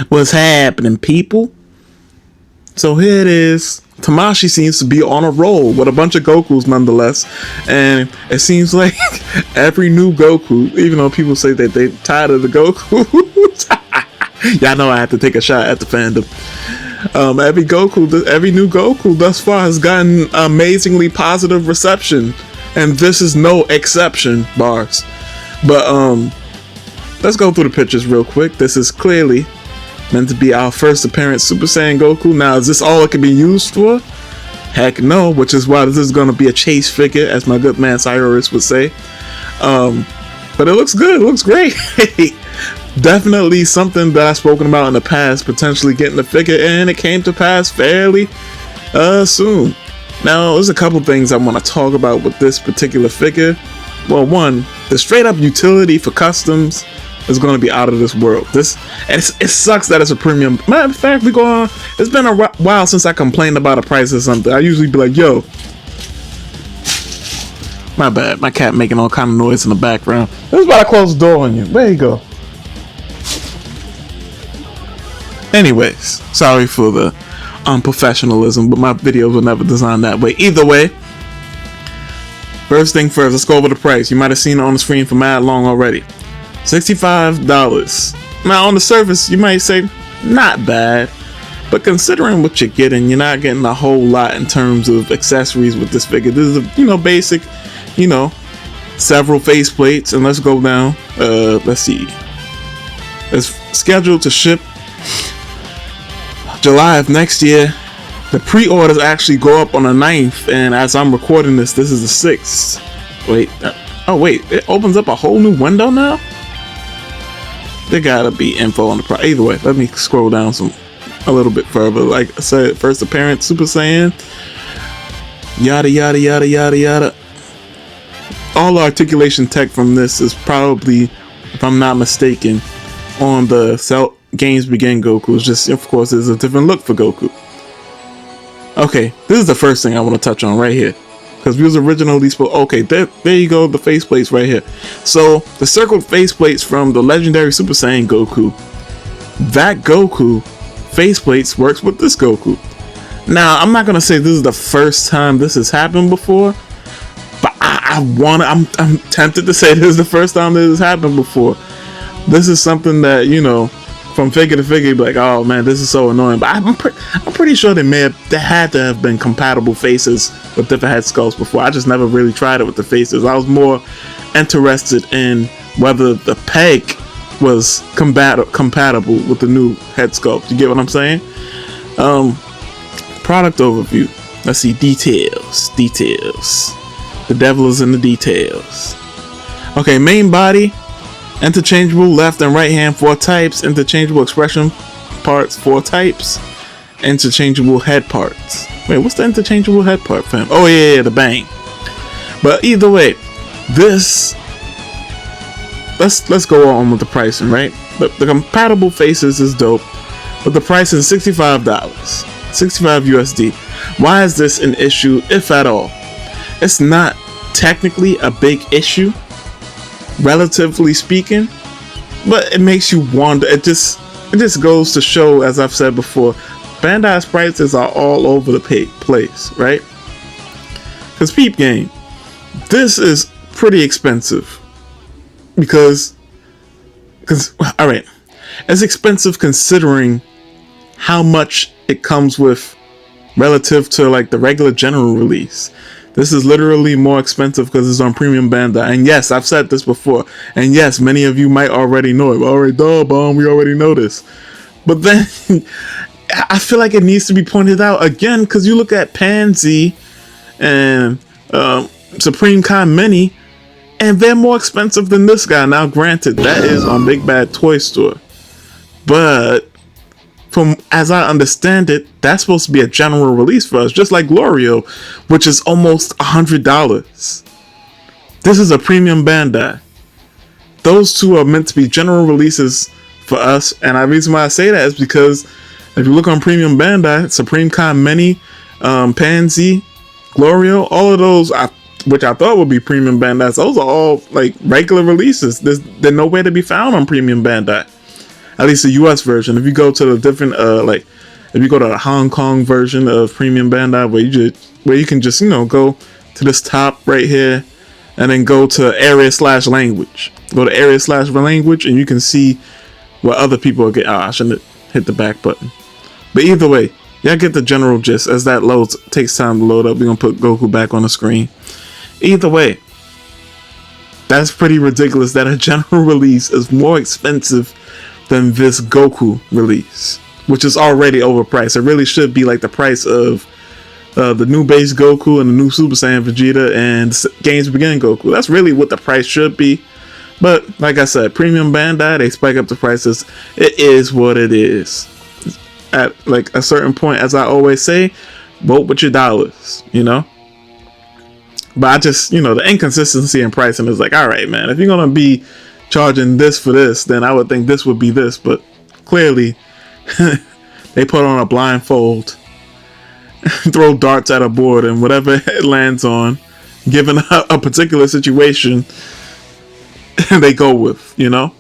What's happening, people? So here it is. Tamashii seems to be on a roll with a bunch of Gokus nonetheless. And it seems like every new Goku, even though people say that they're tired of the Goku, y'all know I have to take a shot at the fandom. Every new Goku thus far has gotten amazingly positive reception. And this is no exception, bars. But let's go through the pictures real quick. This is clearly meant to be our first appearance Super Saiyan Goku. Now, is this all it can be used for? Heck no, which is why this is going to be a chase figure, as my good man Cyrus would say. But it looks good. It looks great. Definitely something that I've spoken about in the past, potentially getting the figure, and it came to pass fairly soon. Now, there's a couple things I want to talk about with this particular figure. Well, one, the straight up utility for customs is going to be out of this world. It sucks that it's a premium. Matter of fact, it's been a while since I complained about a price or something. I usually be like, yo, my bad, my cat making all kind of noise in the background. This is why I close the door on you. There you go. Anyways, sorry for the unprofessionalism, but my videos were never designed that way. Either way, first thing first, let's go over the price. You might have seen it on the screen for mad long already. $65. Now, on the surface, you might say, not bad. But considering what you're getting, you're not getting a whole lot in terms of accessories with this figure. This is a, basic, several face plates. And let's go down. Let's see. It's scheduled to ship July of next year. The pre-orders actually go up on the 9th. And as I'm recording this is the 6th. Wait. It opens up a whole new window now? There gotta be info on the price. Either way, let me scroll down a little bit further. Like I said, first appearance Super Saiyan, yada yada yada yada yada. All the articulation tech from this is probably, if I'm not mistaken, on the Cell Games Begin Goku. It's just, of course, there's a different look for Goku. Okay, this is the first thing I want to touch on right here. Because we was originally supposed... Okay, there you go, the faceplates right here. So, the circled faceplates from the legendary Super Saiyan Goku. That Goku faceplates works with this Goku. Now, I'm not going to say this is the first time this has happened before. But I'm tempted to say this is the first time this has happened before. This is something that, from figure to figure, you'd be like, oh man, this is so annoying. But I'm pretty sure there had to have been compatible faces with different head sculpts before. I just never really tried it with the faces. I was more interested in whether the peg was compatible with the new head sculpt. You get what I'm saying? Product overview. Let's see, details. The devil is in the details. Okay, main body. Interchangeable left and right hand 4 types. Interchangeable expression parts 4 types. Interchangeable head parts. Wait, what's the interchangeable head part, fam? Oh yeah, the bang. But either way, this. Let's go on with the pricing, right? The compatible faces is dope, but the price is $65. $65 USD. Why is this an issue, if at all? It's not technically a big issue, relatively speaking, but it makes you wonder. It just goes to show, as I've said before, Bandai's prices are all over the place, right? Because peep game, this is pretty expensive because all right, it's expensive considering how much it comes with relative to like the regular general release. This is literally more expensive because it's on Premium Bandai. And yes, I've said this before. And yes, many of you might already know it. Alright, duh, bomb, we already know this. But then, I feel like it needs to be pointed out again, because you look at Pansy and Supreme Kai Mini, and they're more expensive than this guy. Now, granted, that is on Big Bad Toy Store. But from as I understand it, that's supposed to be a general release for us, just like Glorio, which is almost $100. This is a Premium Bandai. Those two are meant to be general releases for us, and the reason why I say that is because if you look on Premium Bandai, Supreme Kai Mini, Pansy, Glorio, all of those, which I thought would be Premium Bandai, those are all like regular releases. They're nowhere to be found on Premium Bandai. at least the US version. If you go to the different like if you go to the Hong Kong version of Premium Bandai, where you can just, you know, go to this top right here and then go to area/language. Go to area/language and you can see what other people are getting. Oh, I shouldn't hit the back button. But either way, y'all get the general gist. As that loads, takes time to load up, we're gonna put Goku back on the screen. Either way, that's pretty ridiculous that a general release is more expensive than this Goku release, which is already overpriced. It really should be like the price of the new base Goku and the new Super Saiyan Vegeta and Games Begin Goku. That's really what the price should be. But like I said, Premium Bandai, they spike up the prices. It is what it is. At like a certain point, as I always say, vote with your dollars, you know? But I just, you know, the inconsistency in pricing is like, all right, man, if you're going to be charging this for this, then I would think this would be this. But clearly, they put on a blindfold, throw darts at a board, and whatever it lands on, given a particular situation, they go with, you know?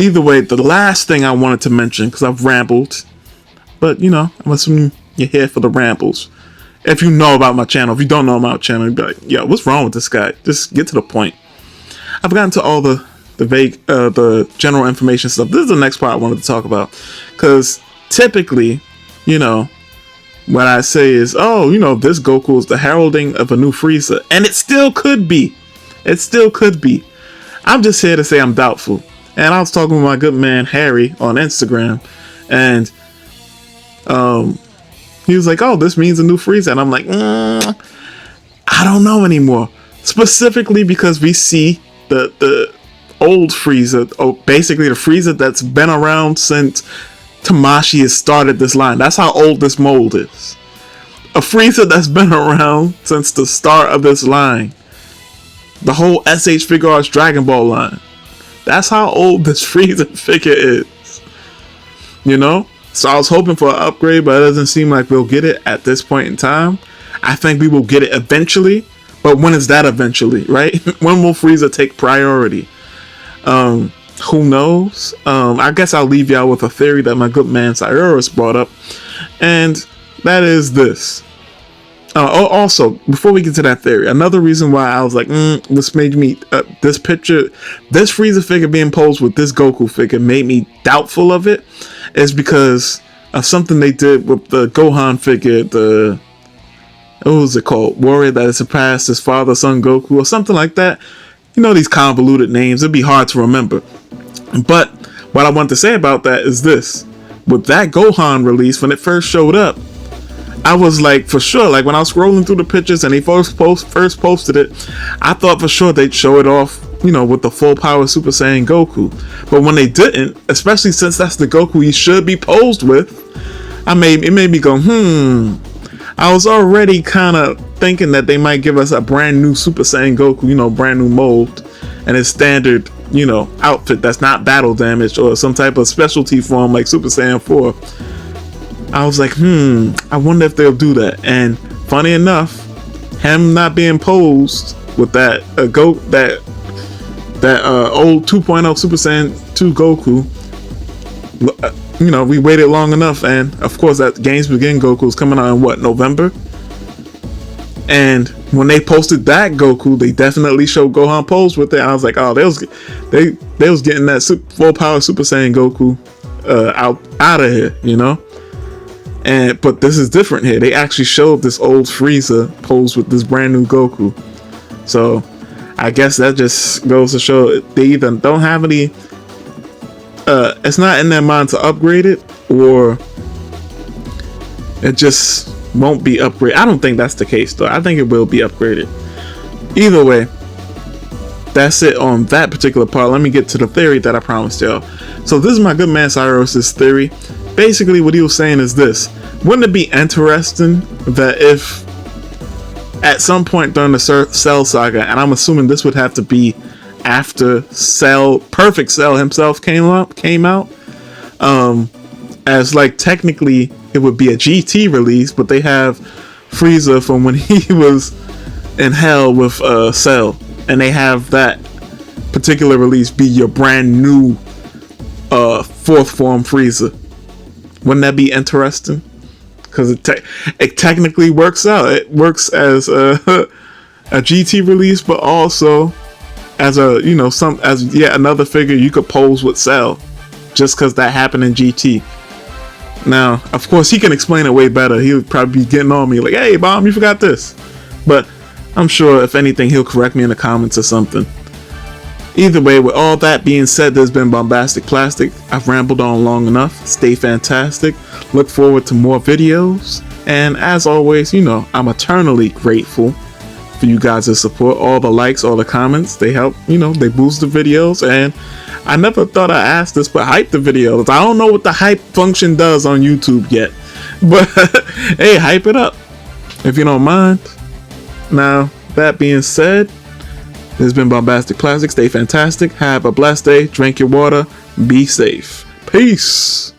Either way, the last thing I wanted to mention, because I've rambled, but, you know, I'm assuming you're here for the rambles. If you know about my channel, if you don't know about my channel, you'd be like, yo, what's wrong with this guy? Just get to the point. I've gotten to all the vague, the general information stuff. This is the next part I wanted to talk about. Because typically, you know, what I say is, oh, you know, this Goku is the heralding of a new Frieza. And it still could be. It still could be. I'm just here to say I'm doubtful. And I was talking with my good man, Harry, on Instagram. And, he was like, oh, this means a new Frieza. And I'm like, I don't know anymore. Specifically because we see the old Frieza, basically the Frieza that's been around since Tamashii has started this line. That's how old this mold is. A Frieza that's been around since the start of this line. The whole S.H.Figuarts Dragon Ball line. That's how old this Frieza figure is. You know? So I was hoping for an upgrade, but it doesn't seem like we'll get it at this point in time. I think we will get it eventually, but when is that eventually, right? When will Frieza take priority? Who knows? I guess I'll leave y'all with a theory that my good man Figuarts brought up, and that is this. Also, before we get to that theory, another reason why I was like, this made me, this picture, this Frieza figure being posed with this Goku figure made me doubtful of it, is because of something they did with the Gohan figure, what was it called? Warrior that has surpassed his father, son Goku, or something like that. You know, these convoluted names, it'd be hard to remember. But what I want to say about that is this. With that Gohan release, when it first showed up, I was like, for sure, like when I was scrolling through the pictures and they first posted it, I thought for sure they'd show it off, you know, with the full power Super Saiyan Goku. But when they didn't, especially since that's the Goku he should be posed with, it made me go, I was already kind of thinking that they might give us a brand new Super Saiyan Goku, you know, brand new mold, and his standard, you know, outfit that's not battle damaged or some type of specialty form like Super Saiyan 4. I was like, I wonder if they'll do that. And funny enough, him not being posed with that old 2.0 Super Saiyan 2 Goku, you know, we waited long enough, and of course that Games Begin Goku is coming out in what, November? And when they posted that Goku, they definitely showed Gohan posed with it. I was like, oh, they was getting that full power Super Saiyan Goku out of here, you know. But this is different here. They actually showed this old Frieza posed with this brand new Goku. So I guess that just goes to show they either don't have any, it's not in their mind to upgrade it, or it just won't be upgraded. I don't think that's the case though. I think it will be upgraded. Either way, that's it on that particular part. Let me get to the theory that I promised y'all. So this is my good man Figuarts' theory. Basically what he was saying is this: wouldn't it be interesting that if at some point during the Cell saga, and I'm assuming this would have to be after Perfect Cell himself came out, as like technically it would be a GT release, but they have Frieza from when he was in hell with Cell, and they have that particular release be your brand new fourth form Frieza. Wouldn't that be interesting? Because it technically works out. It works as a GT release, but also as as yet another figure you could pose with Cell, just because that happened in GT. Now, of course, he can explain it way better. He'll probably be getting on me like, "Hey, Bomb, you forgot this." But I'm sure if anything, he'll correct me in the comments or something. Either way, with all that being said, there's been Bombastic Plastic. I've rambled on long enough. Stay fantastic. Look forward to more videos. And as always, I'm eternally grateful for you guys' support. All the likes, all the comments, they help, they boost the videos. And I never thought I'd ask this, but hype the videos. I don't know what the hype function does on YouTube yet. But hey, hype it up if you don't mind. Now, that being said, this has been Bombastic Plastic. Stay fantastic. Have a blessed day. Drink your water. Be safe. Peace.